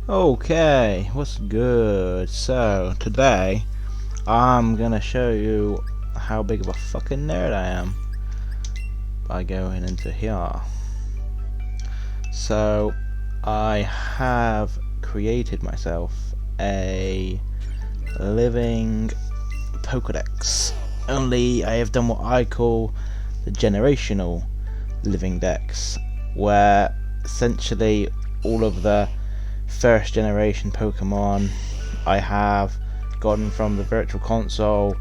Okay, what's good? So, today I'm gonna show you how big of a fucking nerd I am by going into here. So, I have created myself a living pokedex. Only I have done what I call the generational living dex, where essentially all of the first generation Pokemon I have gotten from the Virtual Console,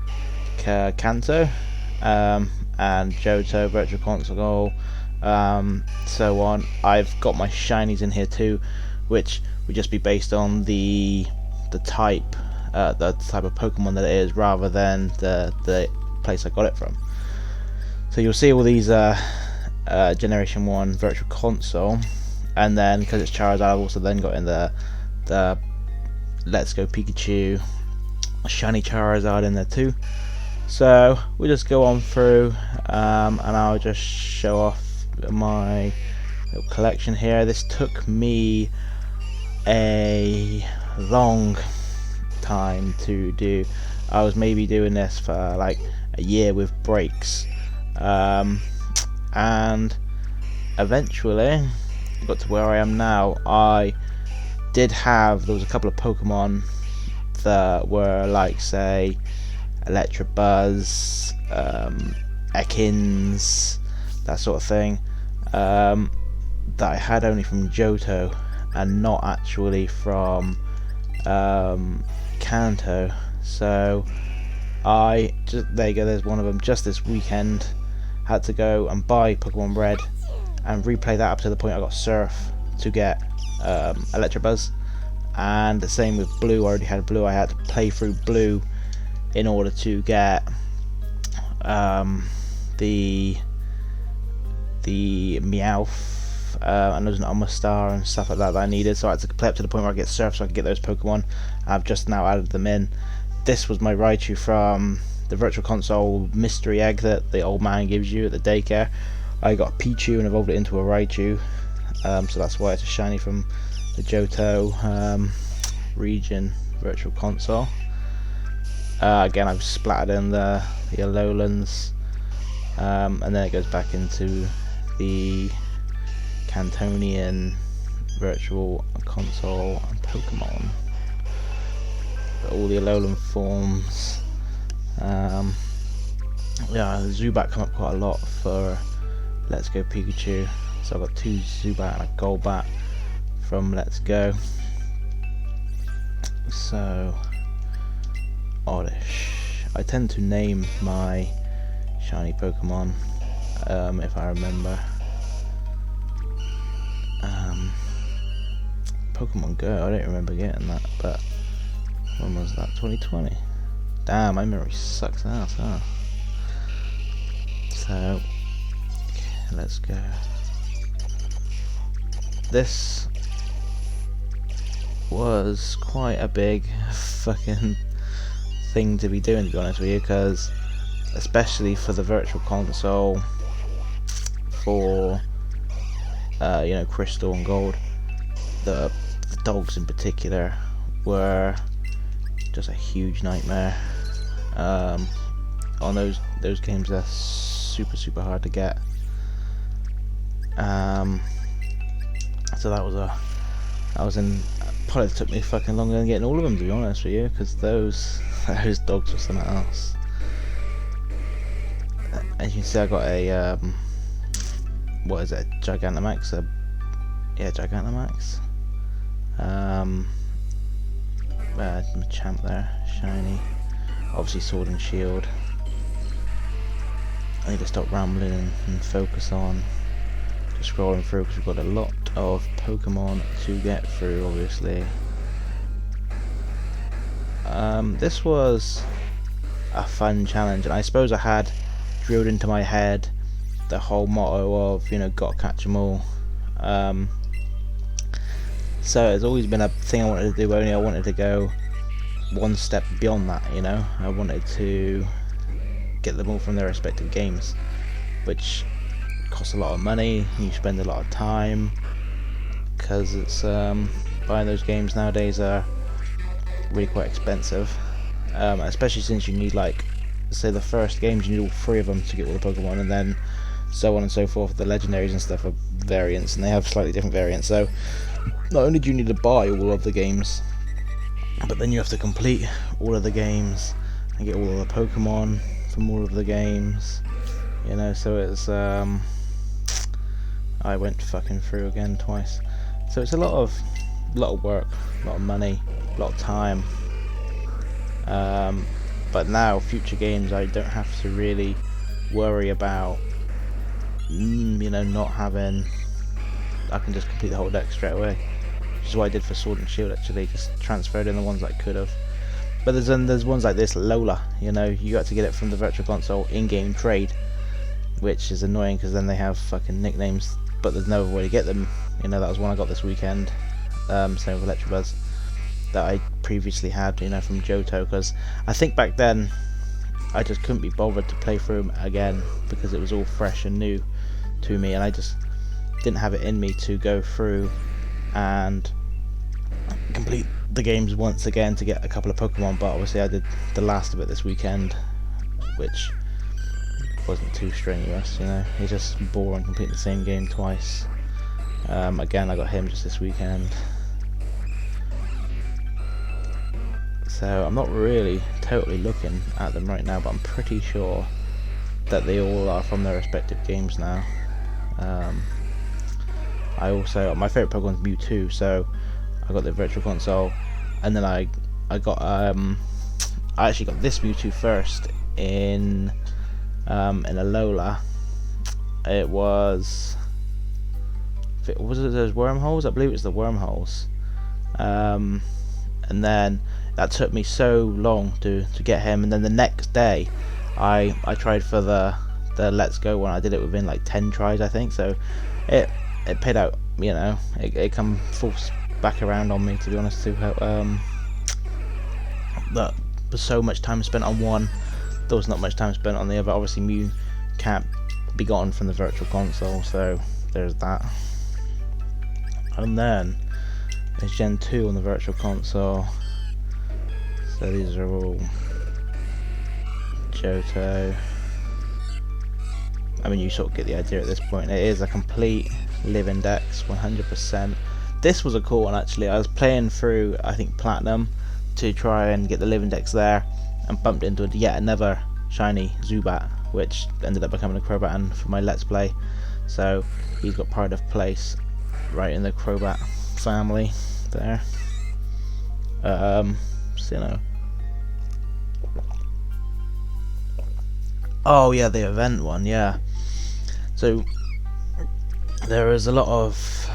Kanto, and Johto Virtual Console, so on. I've got my shinies in here too, which would just be based on the type of Pokemon that it is, rather than the place I got it from. So you'll see all these Generation 1 Virtual Console, and then because it's Charizard, I've also then got in the Let's Go Pikachu shiny Charizard in there too. So we'll just go on through, and I'll just show off my little collection here. This took me a long time to do. I was maybe doing this for like a year with breaks, and eventually got to where I am now. I did have, there was a couple of Pokemon that were like, say, Electabuzz, Ekans, that sort of thing, that I had only from Johto and not actually from Kanto. So I just, there you go, there's one of them. Just this weekend had to go and buy Pokemon Red and replay that up to the point I got Surf to get Electabuzz, and the same with Blue. I already had Blue. I had to play through Blue in order to get the Meowth, and there's an Omastar and stuff like that I needed. So I had to play up to the point where I get Surf so I could get those Pokemon. I've just now added them in. This was my Raichu from the Virtual Console mystery egg that the old man gives you at the daycare. I got a Pichu and evolved it into a Raichu, so that's why it's a shiny from the Johto region Virtual Console. Again, I've splattered in the Alolands, and then it goes back into the Cantonian Virtual Console and Pokemon. All the Alolan forms. Yeah, Zubat come up quite a lot for Let's Go Pikachu. So I've got 2 Zubat and a Golbat from Let's Go. So oddish. I tend to name my shiny Pokemon, if I remember. Pokemon Go, I don't remember getting that, but when was that? 2020? Damn, my memory sucks ass, huh? So, okay, let's go. This was quite a big fucking thing to be doing, to be honest with you, because especially for the Virtual Console, for you know, Crystal and Gold, the dogs in particular were just a huge nightmare. On those games, they're super hard to get. So that was in, probably took me fucking longer than getting all of them, to be honest with you, because those dogs were something else. As you can see, I got a what is it, Gigantamax? Yeah, Gigantamax. Machamp there, shiny. Obviously Sword and Shield. I need to stop rambling and focus on just scrolling through, because we've got a lot of Pokemon to get through, obviously. This was a fun challenge, and I suppose I had drilled into my head the whole motto of, you know, gotta catch 'em all. So it's always been a thing I wanted to do, only I wanted to go one step beyond that, you know. I wanted to get them all from their respective games, which costs a lot of money, you spend a lot of time, because it's buying those games nowadays are really quite expensive, especially since you need, like, say the first games, you need all 3 of them to get all the Pokemon, and then so on and so forth. The legendaries and stuff are variants, and they have slightly different variants. So not only do you need to buy all of the games, but then you have to complete all of the games and get all of the Pokemon from all of the games. You know, so it's I went fucking through again twice. So it's a lot of work, a lot of money, a lot of time. But now future games, I don't have to really worry about you know, not having. I can just complete the whole deck straight away, which is what I did for Sword and Shield. Actually, just transferred in the ones I could have. But there's ones like this Lola. You know, you got to get it from the Virtual Console in-game trade, which is annoying because then they have fucking nicknames, but there's no way to get them. You know, that was one I got this weekend. Same with Electabuzz that I previously had, you know, from Johto, because I think back then I just couldn't be bothered to play through them again because it was all fresh and new to me, and I just didn't have it in me to go through and complete the games once again to get a couple of Pokemon. But obviously I did the last of it this weekend, which wasn't too strenuous, you know. It's just boring completing the same game twice. Again, I got him just this weekend. So I'm not really totally looking at them right now, but I'm pretty sure that they all are from their respective games now. I also, my favourite Pokemon's Mewtwo, so I got the Virtual Console, and then I got I actually got this Mewtwo first in a Lola. It was those wormholes? I believe it's the wormholes. And then that took me so long to get him, and then the next day I tried for the Let's Go one. I did it within like 10 tries, I think, so it paid out, you know. It come full back around on me, to be honest, to help. That was so much time spent on one, there was not much time spent on the other. Obviously Mew can't be gotten from the Virtual Console, so there's that. And then there's Gen 2 on the Virtual Console. So these are all Johto. I mean, you sort of get the idea at this point. It is a complete live index, 100%. This was a cool one, actually. I was playing through, I think, Platinum to try and get the live index there, and bumped into yet another shiny Zubat, which ended up becoming a Crobat for my Let's Play. So he's got pride of place right in the Crobat family there. Sinnoh. Oh yeah, the event one, yeah. So there is a lot of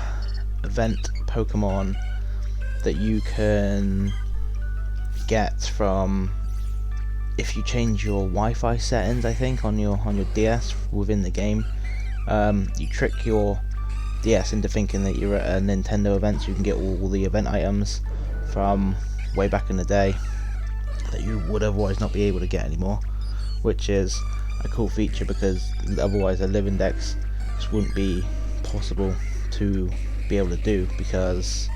event Pokemon that you can get from if you change your Wi-Fi settings, I think, on your DS within the game. You trick your DS into thinking that you're at a Nintendo event, so you can get all the event items from way back in the day that you would otherwise not be able to get anymore, which is a cool feature because otherwise a live index just wouldn't be possible to be able to do, because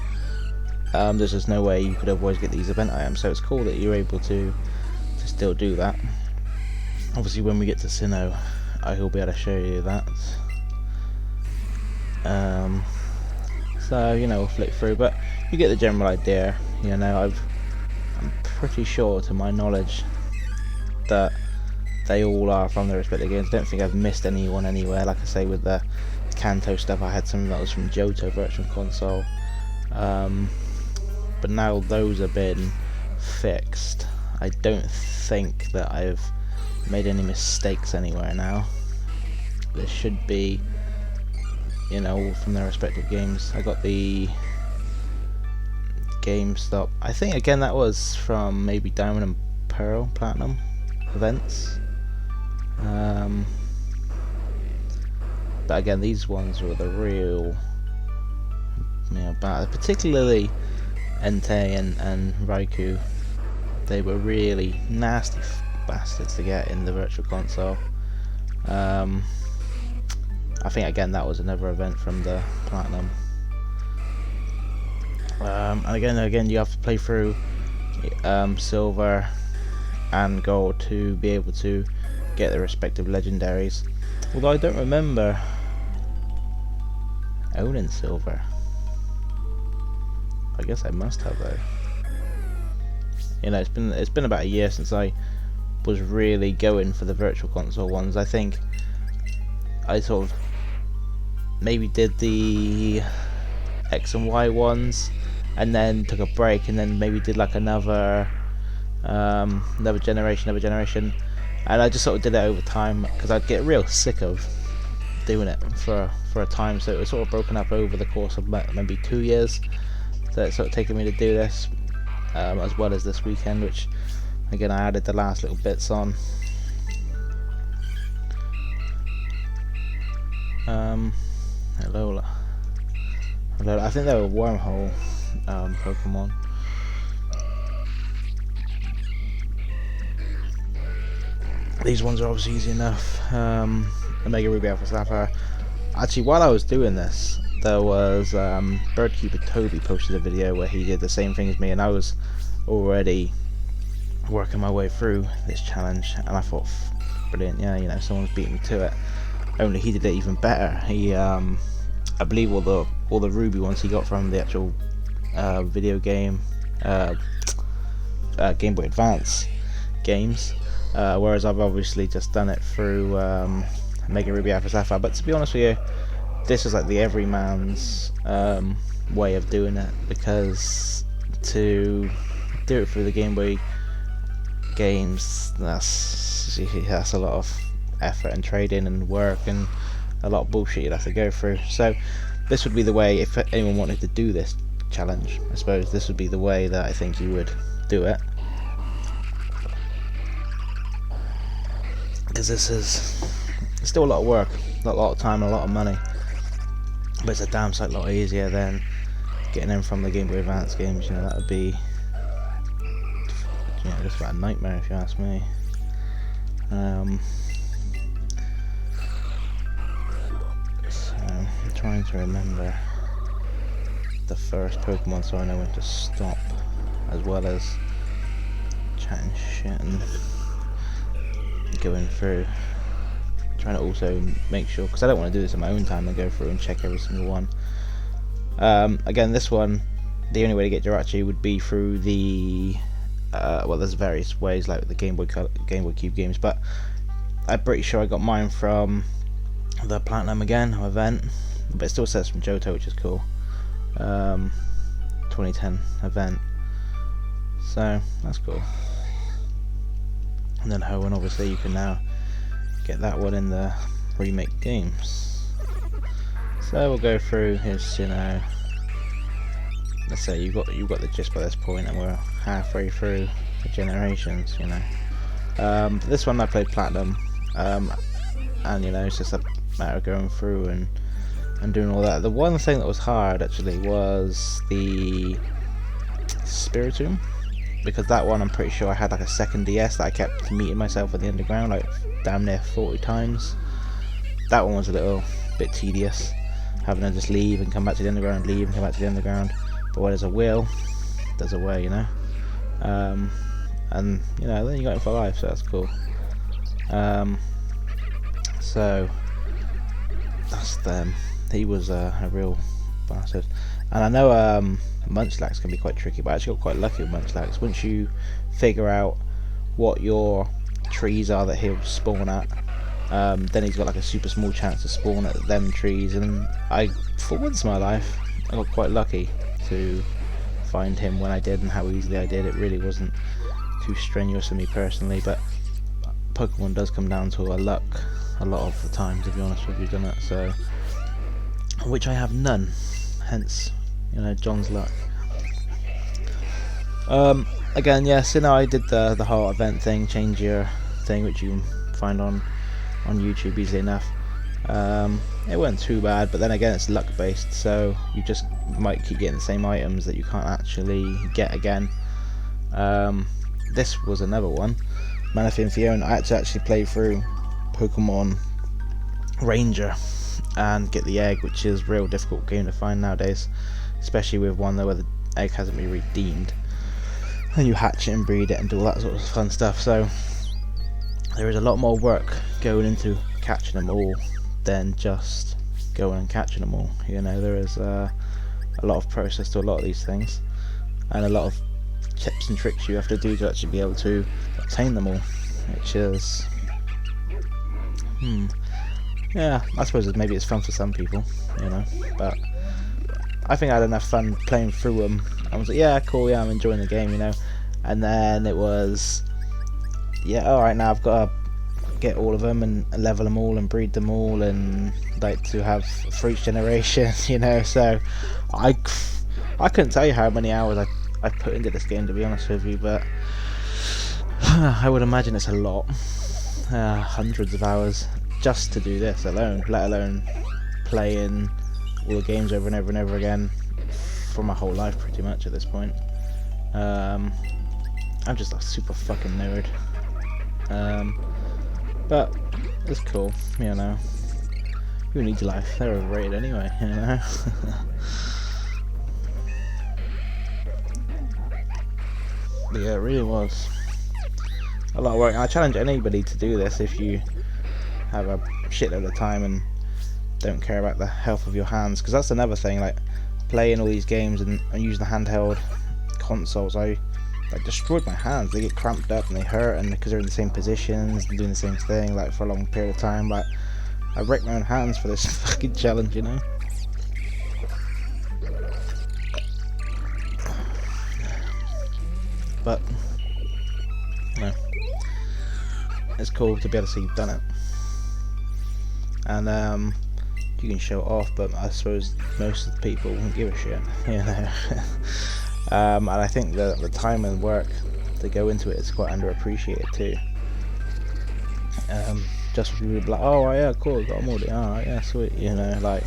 there's just no way you could otherwise get these event items. So it's cool that you're able to still do that. Obviously when we get to Sinnoh, I will be able to show you that. So, you know, we'll flick through, but you get the general idea. You know, I'm pretty sure, to my knowledge, that they all are from their respective games. I don't think I've missed anyone anywhere. Like I say, with the Kanto stuff, I had some that was from Johto Virtual Console, but now those have been fixed. I don't think that I've made any mistakes anywhere now. There should be, you know, all from their respective games. I got the GameStop. I think again that was from maybe Diamond and Pearl Platinum events. But again, these ones were the real, you know, bad. Particularly Entei and Raikou. They were really nasty bastards to get in the Virtual Console. I think again that was another event from the Platinum. And again, you have to play through silver and gold to be able to get the respective legendaries. Although I don't remember owning silver. I guess I must have though. You know, it's been about a year since I was really going for the virtual console ones. I think I sort of maybe did the X and Y ones and then took a break, and then maybe did like another generation, and I just sort of did it over time because I'd get real sick of doing it for a time. So it was sort of broken up over the course of maybe 2 years. So it's sort of taken me to do this as well as this weekend, which again I added the last little bits on. Hello. I think they were wormhole Pokemon. These ones are obviously easy enough. Omega Ruby Alpha Sapphire. Actually, while I was doing this, there was Birdkeeper Toby posted a video where he did the same thing as me, and I was already working my way through this challenge, and I thought, brilliant, yeah, you know, someone's beat me to it. Only he did it even better. He, I believe all the Ruby ones he got from the actual video game, Game Boy Advance games, whereas I've obviously just done it through Mega Ruby Alpha Sapphire. But to be honest with you, this is like the everyman's way of doing it, because to do it through the Game Boy games, that's a lot of effort and trading and work and a lot of bullshit you'd have to go through. So this would be the way, if anyone wanted to do this challenge, I suppose this would be the way that I think you would do it, because this is still a lot of work, a lot of time and a lot of money, but it's a damn sight lot easier than getting them from the Game Boy Advance games. You know, that would be, you know, just about a nightmare if you ask me. So I'm trying to remember the first Pokemon so I know when to stop, as well as chatting shit and going through, trying to also make sure, because I don't want to do this in my own time and go through and check every single one. Again, this one, the only way to get Jirachi would be through the well, there's various ways like the Game Boy Cube games, but I'm pretty sure I got mine from the Platinum again event, but it still says from Johto, which is cool. 2010 event, so that's cool. And then Hoenn, obviously you can now get that one in the remake games. So we'll go through his, you know, let's say you've got the gist by this point, and we're halfway through the generations, you know. This one I played Platinum, and you know, it's just a matter of going through and doing all that. The one thing that was hard actually was the Spiritomb, because that one I'm pretty sure I had like a second DS that I kept meeting myself in the underground like damn near 40 times. That one was a little bit tedious, having to just leave and come back to the underground, leave and come back to the underground. But where there's a will, there's a way, you know. And you know, then you got him for life, so that's cool. So that's them. He was a real bastard. And I know Munchlax can be quite tricky, but I actually got quite lucky with Munchlax. Once you figure out what your trees are that he'll spawn at, then he's got like a super small chance to spawn at them trees. And I, for once in my life, I got quite lucky to find him when I did, and how easily I did. It really wasn't too strenuous for me personally, but Pokemon does come down to a luck a lot of the time, to be honest with you, doesn't it? So, which I have none, hence, you know, JohnsLuck. Again, yeah, so now I did the whole event thing, change your thing, which you can find on YouTube easily enough. It wasn't too bad, but then again, it's luck based, so you just might keep getting the same items that you can't actually get again. This was another one, Manaphy and Fiona. I had to actually play through Pokemon Ranger and get the egg, which is a real difficult game to find nowadays, especially with one where egg hasn't been redeemed, and you hatch it and breed it and do all that sort of fun stuff. So there is a lot more work going into catching them all than just going and catching them all. You know, there is a lot of process to a lot of these things, and a lot of tips and tricks you have to do to actually be able to obtain them all, which is yeah, I suppose maybe it's fun for some people, you know, but I think I had enough fun playing through them. I was like, yeah, cool, yeah, I'm enjoying the game, you know. And then it was, yeah, alright, now I've got to get all of them and level them all and breed them all and like to have for each generation, you know. So I couldn't tell you how many hours I put into this game, to be honest with you, but I would imagine it's a lot, hundreds of hours just to do this alone, let alone playing all the games over and over and over again for my whole life pretty much at this point. I'm just a super fucking nerd, but it's cool, you know. Who needs life? They're overrated anyway, you know. But yeah, it really was a lot of work. I challenge anybody to do this if you have a shitload of time and don't care about the health of your hands, because that's another thing, like playing all these games and using the handheld consoles, I destroyed my hands. They get cramped up and they hurt, and because they're in the same positions and doing the same thing like for a long period of time, like I wrecked my own hands for this fucking challenge, you know. But you know, it's cool to be able to see you've done it, and you can show it off, but I suppose most of the people won't give a shit, you know. And I think that the time and work to go into it is quite underappreciated too. Just for people to be like, oh yeah, cool, got them all, alright, yeah, sweet, you know, like,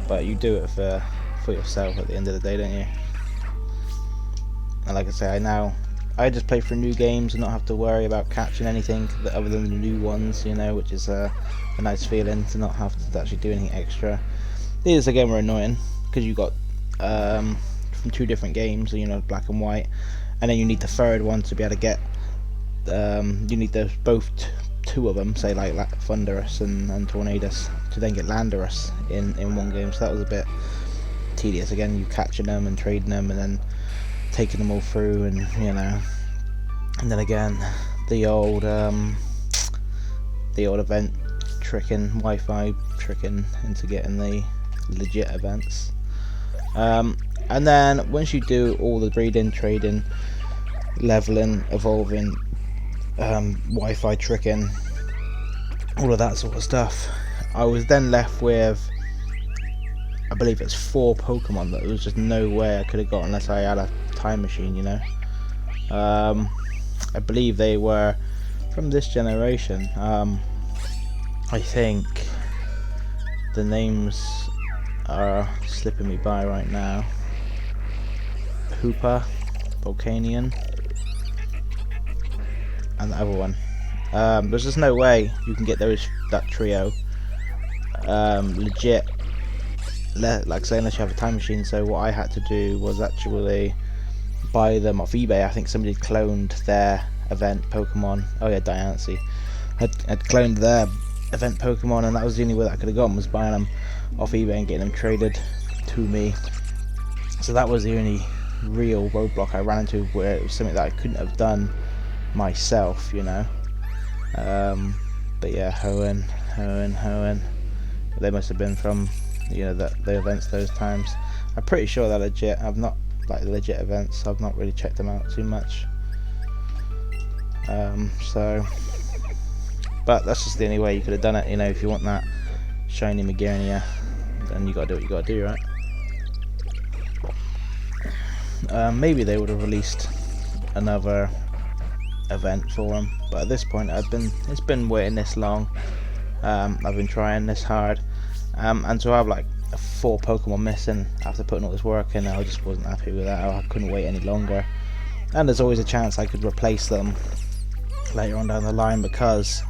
but you do it for yourself at the end of the day, don't you? And like I say, I just play through new games and not have to worry about catching anything other than the new ones, you know, which is a nice feeling to not have to actually do anything extra. These again were annoying because you got from two different games, you know, black and white, and then you need the third one to be able to get. You need those both two of them, say like Thunderous and Tornadus, to then get Landorus in one game. So that was a bit tedious. Again, you catching them and trading them and then taking them all through, and you know, and then again the old event tricking, Wi-Fi tricking into getting the legit events, and then once you do all the breeding, trading, leveling, evolving, Wi-Fi tricking, all of that sort of stuff, I was then left with, I believe it's 4 Pokemon that there was just no way I could have got unless I had a time machine, you know. I believe they were from this generation. I think the names are slipping me by right now. Hooper, Volcanion, and the other one. There's just no way you can get that trio legit, like say, unless you have a time machine. So what I had to do was actually buy them off eBay. I think somebody cloned their event Pokemon. Oh yeah, Diancie had cloned their event Pokemon, and that was the only way that I could have gone, was buying them off eBay and getting them traded to me. So that was the only real roadblock I ran into, where it was something that I couldn't have done myself, you know. But yeah, Hoenn, they must have been from, you know, the events those times. I'm pretty sure they're legit. I've not, like, legit events, I've not really checked them out too much. So, but that's just the only way you could have done it, you know. If you want that shiny Magearnia, then you gotta do what you gotta do, right? Maybe they would have released another event for them, but at this point it's been waiting this long. I've been trying this hard, and to have like 4 Pokemon missing after putting all this work in, I just wasn't happy with that. I couldn't wait any longer, and there's always a chance I could replace them later on down the line, because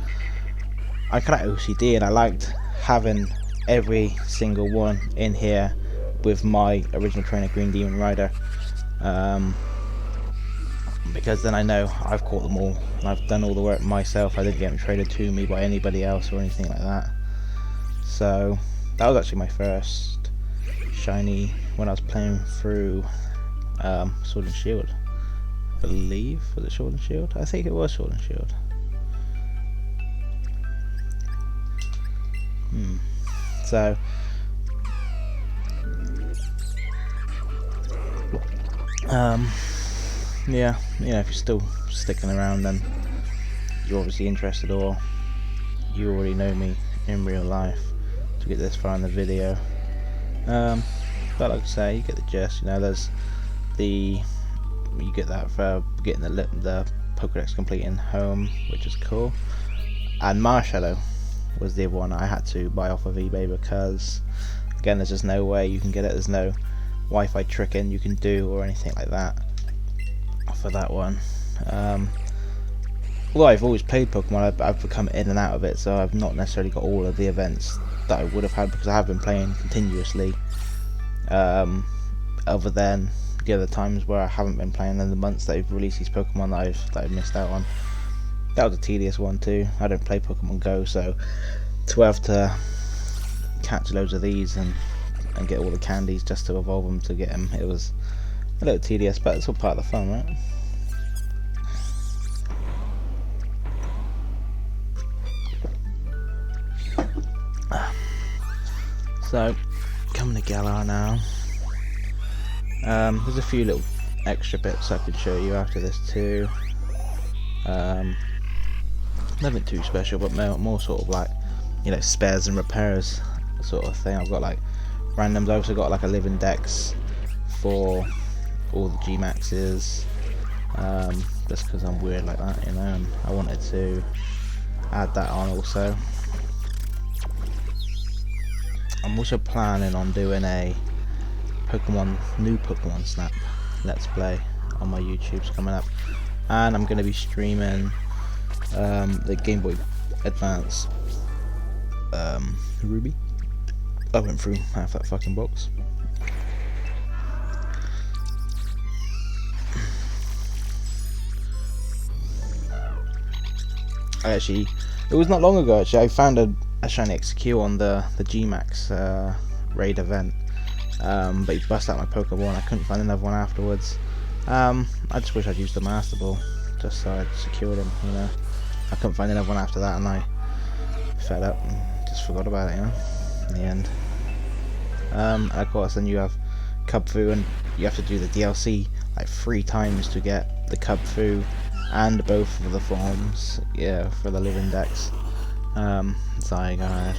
I kind of OCD and I liked having every single one in here with my original trainer, Green Demon Rider, because then I know I've caught them all and I've done all the work myself. I didn't get them traded to me by anybody else or anything like that. So that was actually my first shiny when I was playing through Sword and Shield. I believe, was it Sword and Shield? I think it was Sword and Shield. So yeah, you know, if you're still sticking around, then you're obviously interested, or you already know me in real life to get this far in the video. But like I say, you get the gist. You know, there's you get that for getting the pokedex completing home, which is cool. And Marshallow was the other one I had to buy off of eBay, because again, there's just no way you can get it. There's no Wi-Fi tricking you can do or anything like that for that one. Although I've always played Pokemon, I've become in and out of it, so I've not necessarily got all of the events that I would have had, because I have been playing continuously. Other than the other times where I haven't been playing, and the months that they've released these Pokemon that I've missed out on. That was a tedious one too. I don't play Pokemon Go, so to have to catch loads of these and get all the candies just to evolve them to get them, it was a little tedious, but it's all part of the fun, right? So, coming to Galar now. There's a few little extra bits I could show you after this too. Nothing too special, but more sort of like, you know, spares and repairs sort of thing. I've got like randoms. I've also got like a living dex for all the G-Maxes, just because I'm weird like that, you know, and I wanted to add that on also. I'm also planning on doing a new Pokemon Snap Let's Play on my YouTube's coming up, and I'm going to be streaming the Game Boy Advance Ruby. I went through half that fucking box. Actually, it was not long ago actually, I found a shiny XQ on the G-Max raid event, but he bust out my Pokeball. I couldn't find another one afterwards. I just wish I'd used the Master Ball just so I'd secured him, you know. I couldn't find another one after that, and I fed up and just forgot about it, you know, in the end. And of course then you have Cubfu, and you have to do the DLC like 3 times to get the Cubfu and both of the forms, yeah, for the living dex. Zygarde,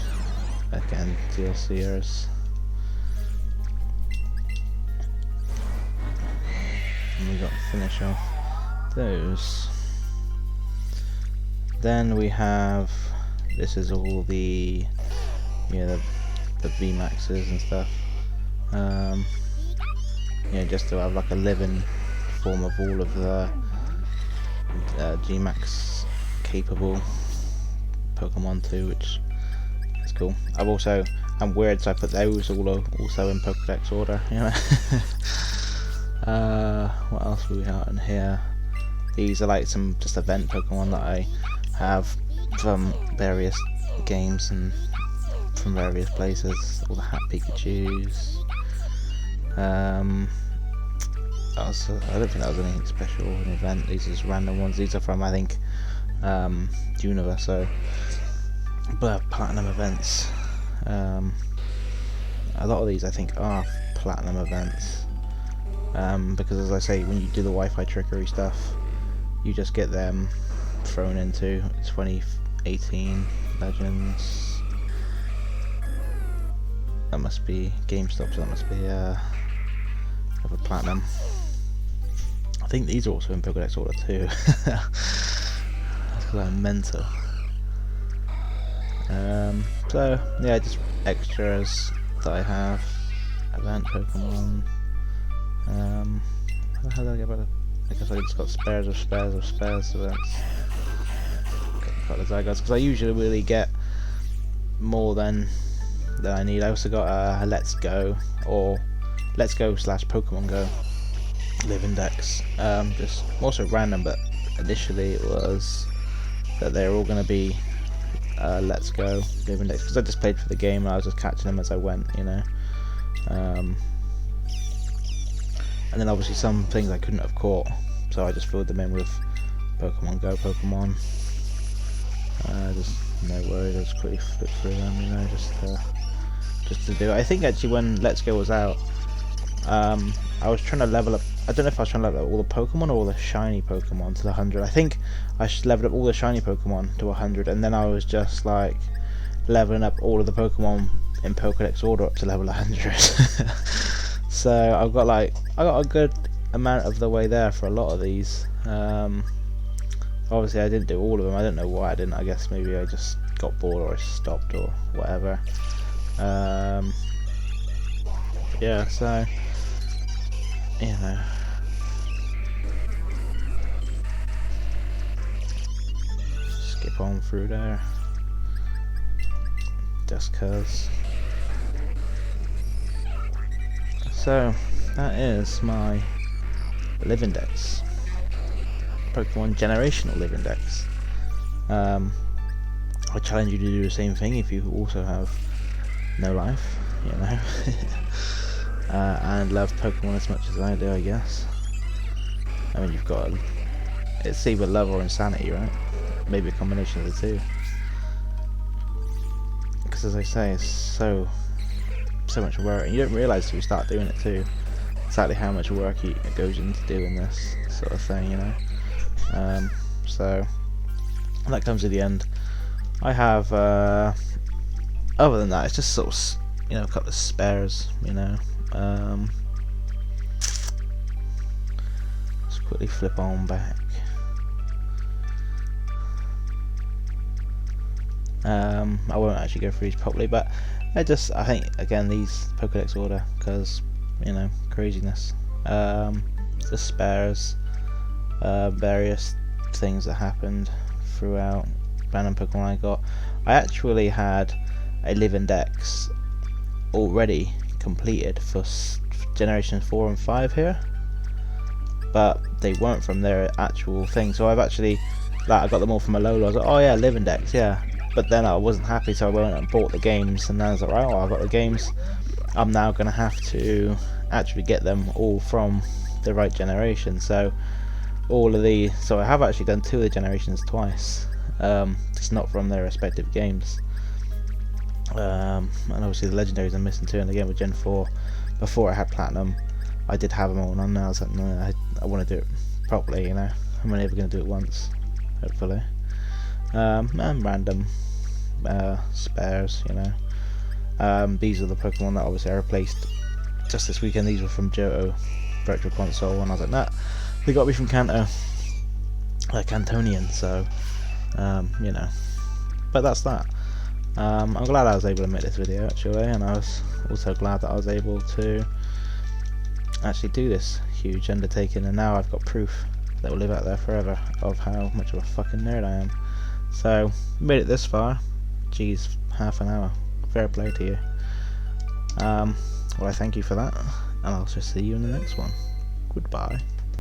again, DLCers. And we got to finish off those. Then we have, this is all the, yeah, the VMAXs and stuff. Yeah, just to have like a living form of all of the G-Max capable Pokemon too, which is cool. I'm weird, so I put those all also in Pokedex order, you know. What else we got in here? These are like some just event Pokemon that I have from various games and from various places. All the Hat Pikachus. I don't think that was anything special, an event. These are just random ones. These are from, I think, Unova, so but platinum events. A lot of these I think are platinum events, because as I say, when you do the Wi-Fi trickery stuff, you just get them thrown into 2018 Legends. That must be GameStop, so that must be of a platinum. I think these are also in Pokedex order too. That's because I'm mental. So yeah, just extras that I have. Event Pokemon. How did I get about it? I guess I just got spares of spares events. Got the Zygardes, because I usually really get more than I need. I also got a Let's Go, or Let's Go / Pokemon Go live index. Just also random, but initially it was that they were all going to be Let's Go live index, because I just played for the game and I was just catching them as I went, you know. And then obviously some things I couldn't have caught, so I just filled them in with Pokemon Go Pokemon. Just no worries, I just quickly flip through them, you know, just to do it. I think actually when Let's Go was out, I was trying to level up, I don't know if I was trying to level up all the Pokemon or all the shiny Pokemon to 100. I think I leveled up all the shiny Pokemon to 100, and then I was just like leveling up all of the Pokemon in Pokedex order up to level 100. So I got a good amount of the way there for a lot of these. Obviously I didn't do all of them, I don't know why I didn't. I guess maybe I just got bored or I stopped or whatever. Yeah, so you know, skip on through there just cause. So that is my live index, Pokemon generational live index. I challenge you to do the same thing if you also have no life, you know. And love Pokemon as much as I do, I guess. I mean, you've got it's either love or insanity, right? Maybe a combination of the two. Because as I say, it's so much work, and you don't realise till you start doing it too, exactly how much work it goes into doing this sort of thing, you know. So that comes to the end. I have other than that, it's just sort of, you know, a couple of spares, you know. Let's quickly flip on back. I won't actually go through these properly, but I think again these Pokedex order because, you know, craziness. The spares, various things that happened throughout random Pokemon I got. I actually had a live index already completed for generations 4 and 5 here, but they weren't from their actual thing. So I've actually, like, I got them all from a Alola. I was like, oh yeah, live index, yeah. But then I wasn't happy, so I went and bought the games, and then I was like, right, well, I've got the games. I'm now gonna have to actually get them all from the right generation. So all of these, so I have actually done 2 of the generations twice, just not from their respective games. And obviously the legendaries I'm missing too, and again with Gen 4, before I had Platinum, I did have them all, and now I was like, no, I want to do it properly, you know. I'm only ever going to do it once, hopefully. And random spares, you know. These are the Pokemon that obviously I replaced just this weekend. These were from Johto Virtual Console, and I was like, nah, they got me from Kanto, Cantonian, so, you know. But that's that. I'm glad I was able to make this video actually, and I was also glad that I was able to actually do this huge undertaking, and now I've got proof that will live out there forever of how much of a fucking nerd I am. So, made it this far. Jeez, half an hour. Fair play to you. Well, I thank you for that, and I'll just see you in the next one. Goodbye.